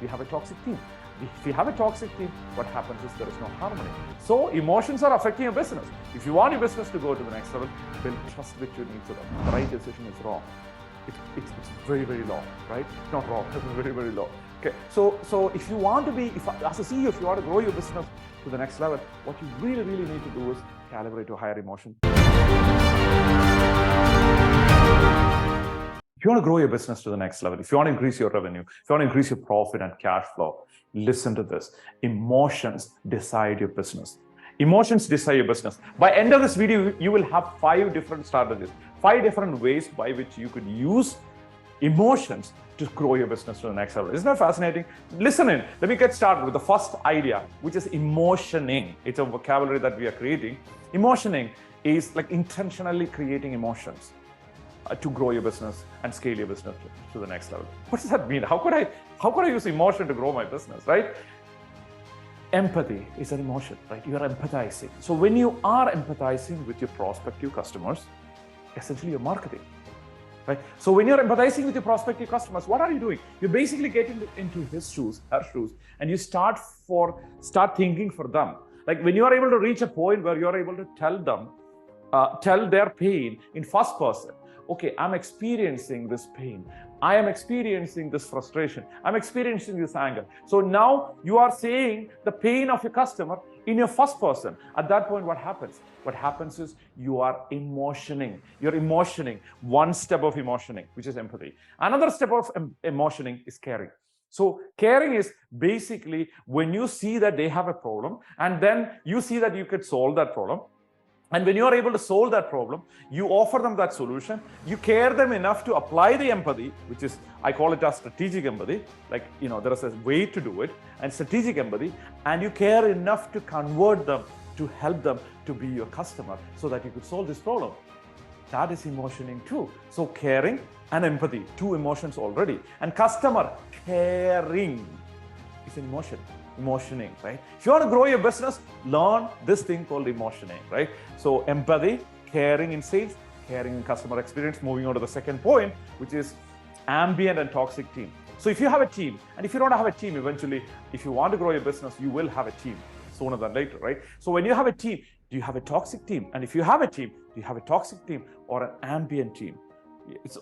we have a toxic team. If you have a toxic team, what happens is there is no harmony. So emotions are affecting your business. If you want your business to go to the next level, build trust with your needs. The right decision is wrong. It's very, very low, right? It's not wrong, it's very, very low. Okay, so if you want to be, as a CEO, if you want to grow your business to the next level, what you really, really need to do is calibrate to higher emotion. If you want to grow your business to the next level, if you want to increase your revenue, if you want to increase your profit and cash flow, listen to this. Emotions decide your business. Emotions decide your business. By end of this video, you will have 5 different strategies, 5 different ways by which you could use emotions to grow your business to the next level. Isn't that fascinating? Listen in. Let me get started with the first idea, which is emotioning. It's a vocabulary that we are creating. Emotioning is like intentionally creating emotions to grow your business and scale your business to the next level. What does that mean? How could I use emotion to grow my business, right? Empathy is an emotion, right? You are empathizing. So when you are empathizing with your prospective customers, essentially you're marketing, right? So when you're empathizing with your prospective customers, what are you doing? You're basically getting into his shoes, her shoes, and you start thinking for them. Like when you are able to reach a point where you are able to tell their pain in first person. Okay, I'm experiencing this pain. I am experiencing this frustration. I'm experiencing this anger. So now you are saying the pain of your customer in your first person. At that point, what happens? What happens is you are emotioning. You're emotioning. One step of emotioning, which is empathy. Another step of emotioning is caring. So caring is basically when you see that they have a problem and then you see that you could solve that problem. And when you are able to solve that problem, you offer them that solution, you care them enough to apply the empathy, which is, I call it as strategic empathy, like, there is a way to do it, and strategic empathy, and you care enough to convert them, to help them to be your customer so that you could solve this problem. That is emotioning too. So caring and empathy, 2 emotions already. And customer caring is an emotion. Emotioning, right? If you want to grow your business, learn this thing called emotioning, right? So empathy, caring in sales, caring in customer experience. Moving on to the second point, which is ambient and toxic team. So if you have a team, and if you don't have a team, eventually, if you want to grow your business, you will have a team sooner than later, right? So when you have a team, do you have a toxic team? And if you have a team, do you have a toxic team or an ambient team?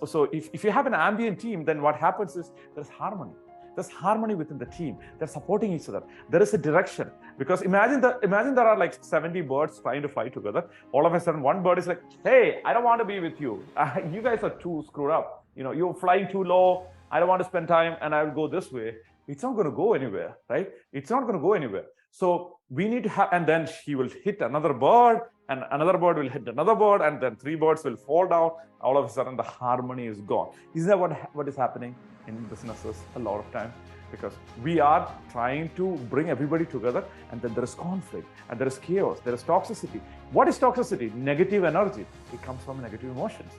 So if you have an ambient team, then what happens is there's harmony. There's harmony within the team. They're supporting each other. There is a direction. Because imagine there are like 70 birds trying to fly together. All of a sudden, one bird is like, hey, I don't want to be with you. You guys are too screwed up. You're flying too low. I don't want to spend time and I'll go this way. It's not going to go anywhere, right? It's not going to go anywhere. So we need to have, and then he will hit another bird and another bird will hit another bird and then 3 birds will fall down. All of a sudden the harmony is gone. Isn't that what is happening in businesses a lot of time? Because we are trying to bring everybody together and then there is conflict and there is chaos, there is toxicity. What is toxicity? Negative energy. It comes from negative emotions.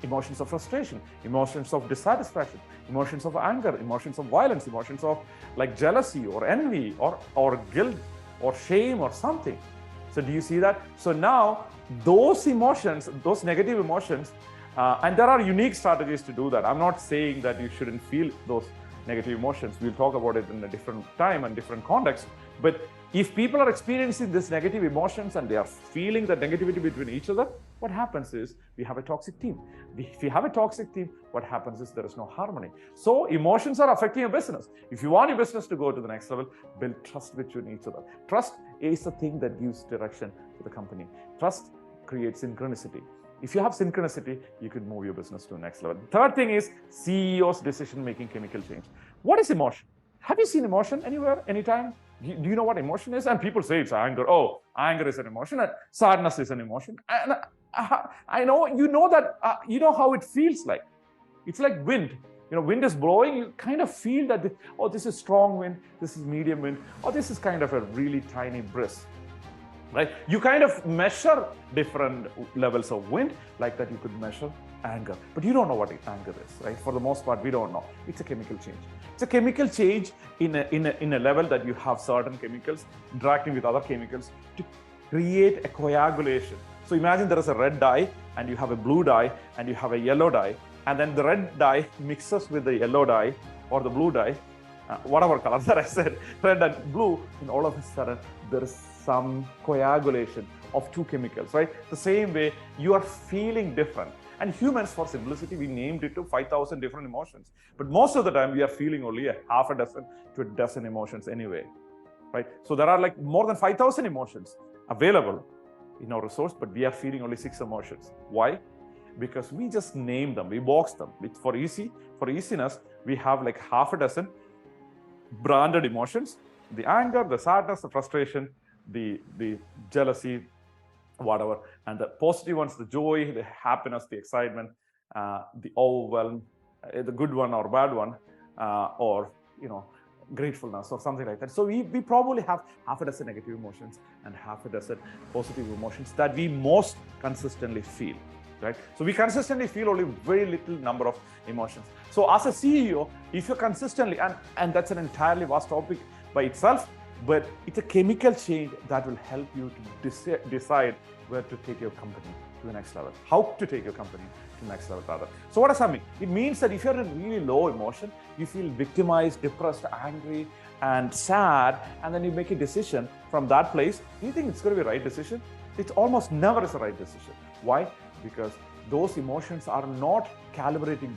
Emotions of frustration, emotions of dissatisfaction, emotions of anger, emotions of violence, emotions of like jealousy or envy or guilt or shame or something. So do you see that? So now those emotions, those negative emotions, and there are unique strategies to do that. I'm not saying that you shouldn't feel those negative emotions. We'll talk about it in a different time and different context. But if people are experiencing these negative emotions and they are feeling the negativity between each other, what happens is we have a toxic team. If you have a toxic team, what happens is there is no harmony. So emotions are affecting your business. If you want your business to go to the next level, build trust between each other. Trust is the thing that gives direction to the company. Trust creates synchronicity. If you have synchronicity, you can move your business to the next level. The third thing is CEO's decision-making chemical change. What is emotion? Have you seen emotion anywhere, anytime? Do you know what emotion is? And people say it's anger. Oh, anger is an emotion and sadness is an emotion. And I know, you know how it feels like. It's like wind. Wind is blowing, you kind of feel that, this is strong wind, this is medium wind, or this is kind of a really tiny breeze. Right? You kind of measure different levels of wind, like that you could measure anger. But you don't know what anger is, right? For the most part, we don't know. It's a chemical change. It's a chemical change in a level that you have certain chemicals interacting with other chemicals to create a coagulation. So imagine there is a red dye and you have a blue dye and you have a yellow dye, and then the red dye mixes with the yellow dye or the blue dye, whatever color that I said, red and blue, and all of a sudden there is some coagulation of two chemicals, right? The same way you are feeling different. And humans, for simplicity, we named it to 5,000 different emotions. But most of the time, we are feeling only a half a dozen to a dozen emotions anyway, right? So there are like more than 5,000 emotions available in our resource, but we are feeling only 6 emotions. Why? Because we just name them, we box them. For easiness, we have like half a dozen branded emotions: the anger, the sadness, the frustration, the jealousy, whatever, and the positive ones, the joy, the happiness, the excitement, the overwhelm, the good one or bad one, or gratefulness or something like that. So we probably have half a dozen negative emotions and half a dozen positive emotions that we most consistently feel, right? So we consistently feel only very little number of emotions. So as a CEO, if you're consistently, and that's an entirely vast topic by itself, but it's a chemical change that will help you to decide where to take your company to the next level, how to take your company to the next level rather. So what does that mean? It means that if you're in really low emotion, you feel victimized, depressed, angry, and sad, and then you make a decision from that place, do you think it's going to be the right decision? It almost never is the right decision. Why? Because those emotions are not calibrating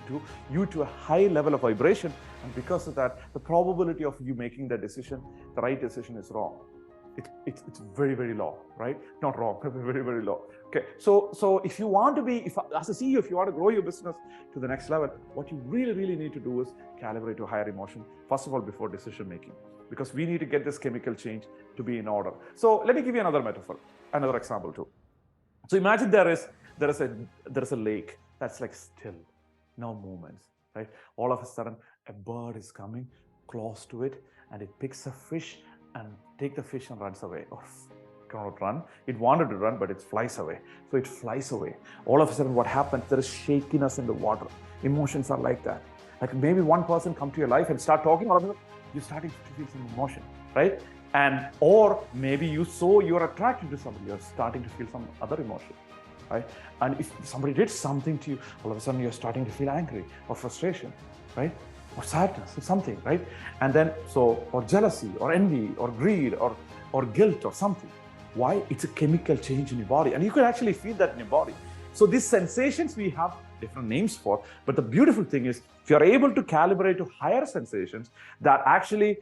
you to a high level of vibration, and because of that, the probability of you making the decision, the right decision, is wrong. It's very, very low, right? Not wrong, very, very low. Okay, so if you want to be, as a CEO, if you want to grow your business to the next level, what you really, really need to do is calibrate to higher emotion, first of all, before decision making, because we need to get this chemical change to be in order. So let me give you another metaphor, another example too. So imagine there is a lake that's like still, no movements, right? All of a sudden, a bird is coming close to it, and it picks a fish and take the fish and runs away. Or cannot run. It wanted to run, but it flies away. So it flies away. All of a sudden, what happens? There is shakiness in the water. Emotions are like that. Like maybe one person come to your life and start talking, or you're starting to feel some emotion, right? Or maybe you're attracted to somebody, you're starting to feel some other emotion, right? And if somebody did something to you, all of a sudden you're starting to feel angry or frustration, right? Or sadness or something, right? And then, or jealousy or envy or greed or guilt or something. Why? It's a chemical change in your body, and you can actually feel that in your body. So these sensations we have different names for, but the beautiful thing is, if you're able to calibrate to higher sensations that actually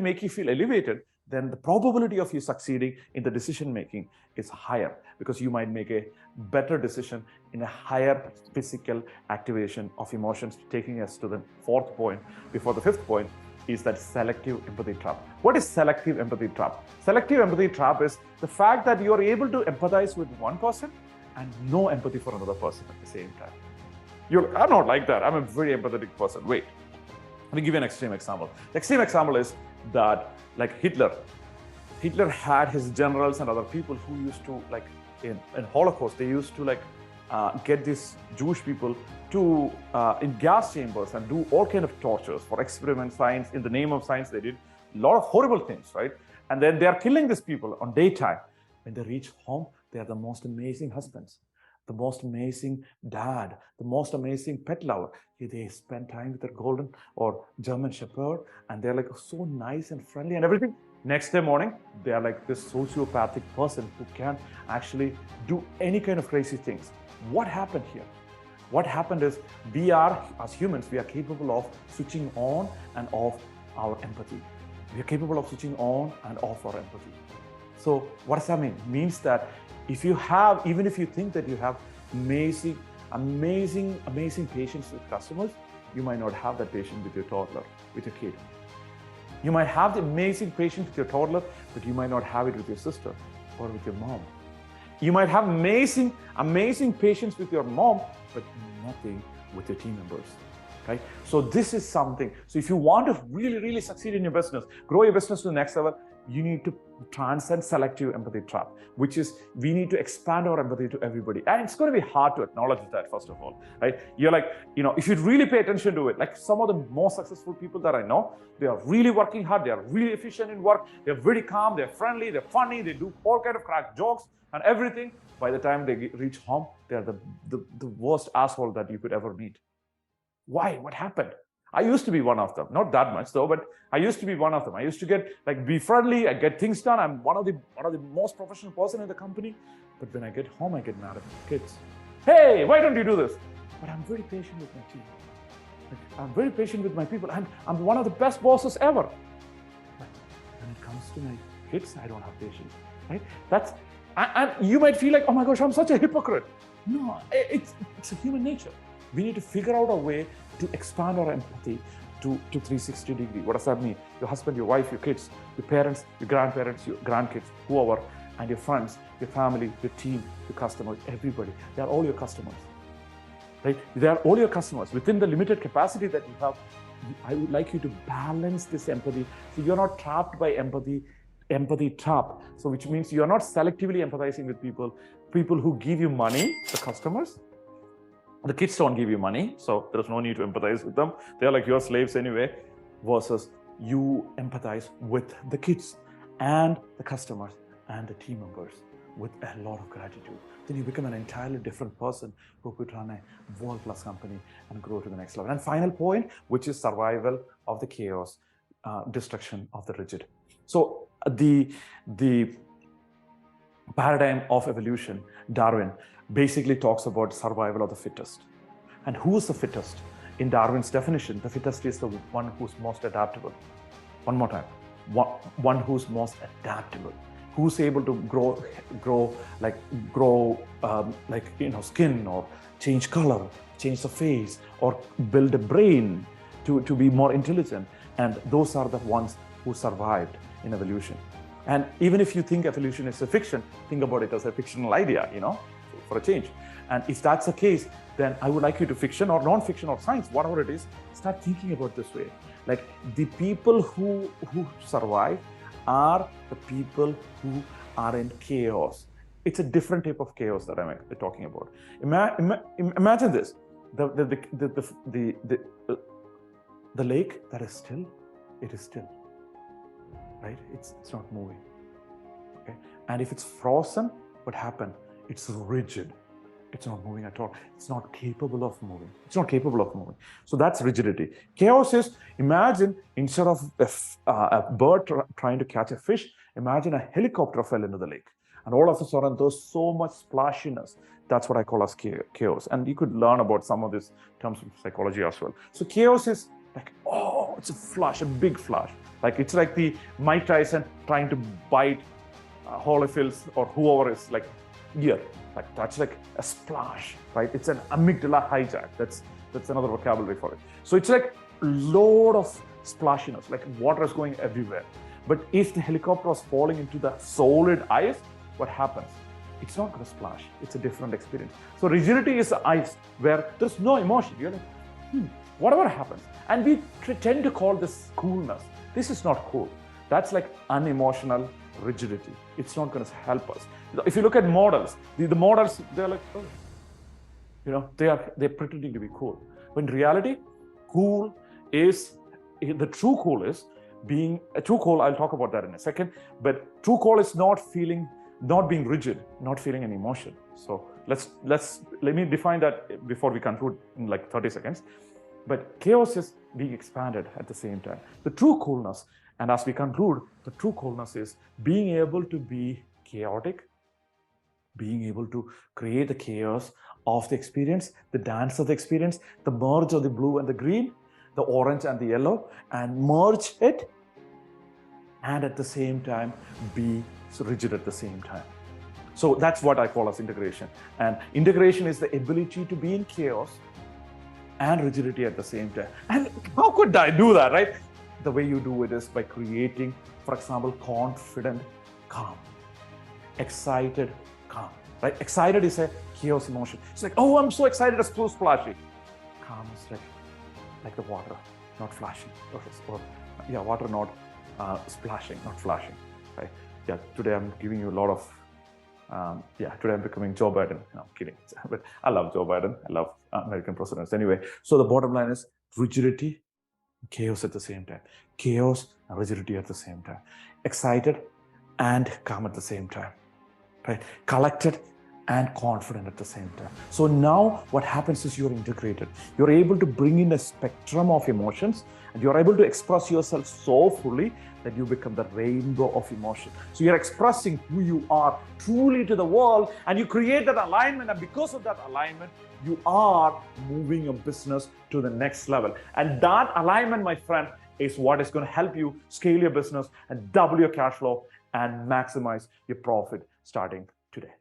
make you feel elevated, then the probability of you succeeding in the decision making is higher, because you might make a better decision in a higher physical activation of emotions, taking us to the fourth point before the fifth point, is that selective empathy trap. What is selective empathy trap? Selective empathy trap is the fact that you are able to empathize with one person and no empathy for another person at the same time. I'm not like that. I'm a very empathetic person. Wait, let me give you an extreme example. The extreme example is that, like Hitler had his generals and other people who used to, like in Holocaust, they used to get these Jewish people to in gas chambers and do all kind of tortures for experiment science. In the name of science, they did a lot of horrible things, right? And then they are killing these people on daytime. When they reach home, they are the most amazing husbands, the most amazing dad, the most amazing pet lover. They spend time with their golden or German shepherd, and they're like so nice and friendly and everything. Next day morning, they are like this sociopathic person who can actually do any kind of crazy things. What happened here? What happened is, we are, as humans, we are capable of switching on and off our empathy. We are capable of switching on and off our empathy. So what does that mean? It means that even if you think that you have amazing patience with customers, you might not have that patience with your toddler, with your kid. You might have the amazing patience with your toddler, but you might not have it with your sister or with your mom. You might have amazing patience with your mom, but nothing with your team members, right? So this is something. So if you want to really, really succeed in your business, grow your business to the next level, you need to transcend selective empathy trap, which is we need to expand our empathy to everybody. And it's going to be hard to acknowledge that, first of all, right? You're like, if you really pay attention to it, like some of the most successful people that I know, they are really working hard, they are really efficient in work, they're very calm, they're friendly, they're funny, they do all kind of crack jokes and everything. By the time they reach home, they're the worst asshole that you could ever meet. Why? What happened? I used to be one of them, not that much though, but I used to be one of them. I used to be friendly, I get things done. I'm one of the most professional person in the company. But when I get home, I get mad at my kids. Hey, why don't you do this? But I'm very patient with my team. I'm very patient with my people. I'm one of the best bosses ever. But when it comes to my kids, I don't have patience, right? And you might feel like, oh my gosh, I'm such a hypocrite. No, it's a human nature. We need to figure out a way to expand our empathy to 360 degree. What does that mean? Your husband, your wife, your kids, your parents, your grandparents, your grandkids, whoever, and your friends, your family, your team, your customers, everybody. They are all your customers, right? They are all your customers. Within the limited capacity that you have, I would like you to balance this empathy. So you're not trapped by empathy trap. So which means you're not selectively empathizing with people who give you money, the customers. The kids don't give you money, so there's no need to empathize with them. They're like your slaves anyway, versus you empathize with the kids and the customers and the team members with a lot of gratitude. Then you become an entirely different person who could run a world-class company and grow to the next level. And final point, which is survival of the chaos, destruction of the rigid. So the paradigm of evolution, Darwin, basically talks about survival of the fittest. And who is the fittest? In Darwin's definition, the fittest is the one who's most adaptable. One more time. One who's most adaptable. Who's able to grow skin, or change color, change the face, or build a brain to be more intelligent. And those are the ones who survived in evolution. And even if you think evolution is a fiction, think about it as a fictional idea, for a change. And if that's the case, then I would like you to fiction or non-fiction or science, whatever it is, start thinking about this way. Like the people who survive are the people who are in chaos. It's a different type of chaos that I'm talking about. Imagine this: the lake that is still, it is still, right? It's not moving. Okay, and if it's frozen, what happened? It's rigid. It's not moving at all. It's not capable of moving. It's not capable of moving. So that's rigidity. Chaos is, imagine instead of a bird trying to catch a fish, imagine a helicopter fell into the lake. And all of a sudden, there's so much splashiness. That's what I call as chaos. And you could learn about some of these terms of psychology as well. So chaos is like, oh, it's a flash, a big flash. Like it's like the Mike Tyson trying to bite Holyfield's or whoever is like ear. Like that's like a splash, right? It's an amygdala hijack. That's another vocabulary for it. So it's like a load of splashiness, like water is going everywhere. But if the helicopter was falling into the solid ice, what happens? It's not going to splash. It's a different experience. So rigidity is the ice where there's no emotion. You're like, whatever happens. And we tend to call this coolness. This is not cool. That's like unemotional rigidity. It's not going to help us. If you look at models, the models, they're like, they're pretending to be cool. But in reality, cool is, the true cool is being, a true cool, I'll talk about that in a second, but true cool is not being rigid, not feeling an emotion. So let me define that before we conclude in like 30 seconds. But chaos is being expanded at the same time. The true coolness, and as we conclude, the true coolness is being able to be chaotic, being able to create the chaos of the experience, the dance of the experience, the merge of the blue and the green, the orange and the yellow, and merge it, and at the same time be so rigid at the same time. So that's what I call as integration. And integration is the ability to be in chaos and rigidity at the same time. And how could I do that, right? The way you do it is by creating, for example, confident calm, excited calm, right? Excited is a chaos emotion. It's like, oh, I'm so excited, it's so splashy. Calm is like the water, not flashing, water not splashing, not flashing, right? Yeah, today I'm giving you a lot of, today I'm becoming Joe Biden. No, I'm kidding. But I love Joe Biden. I love American presidents. Anyway, so the bottom line is rigidity, chaos at the same time. Chaos and rigidity at the same time. Excited and calm at the same time, right? Collected and confident at the same time. So now what happens is you're integrated. You're able to bring in a spectrum of emotions, and you're able to express yourself so fully that you become the rainbow of emotion. So you're expressing who you are truly to the world, and you create that alignment, and because of that alignment, you are moving your business to the next level. And that alignment, my friend, is what is going to help you scale your business and double your cash flow and maximize your profit starting today.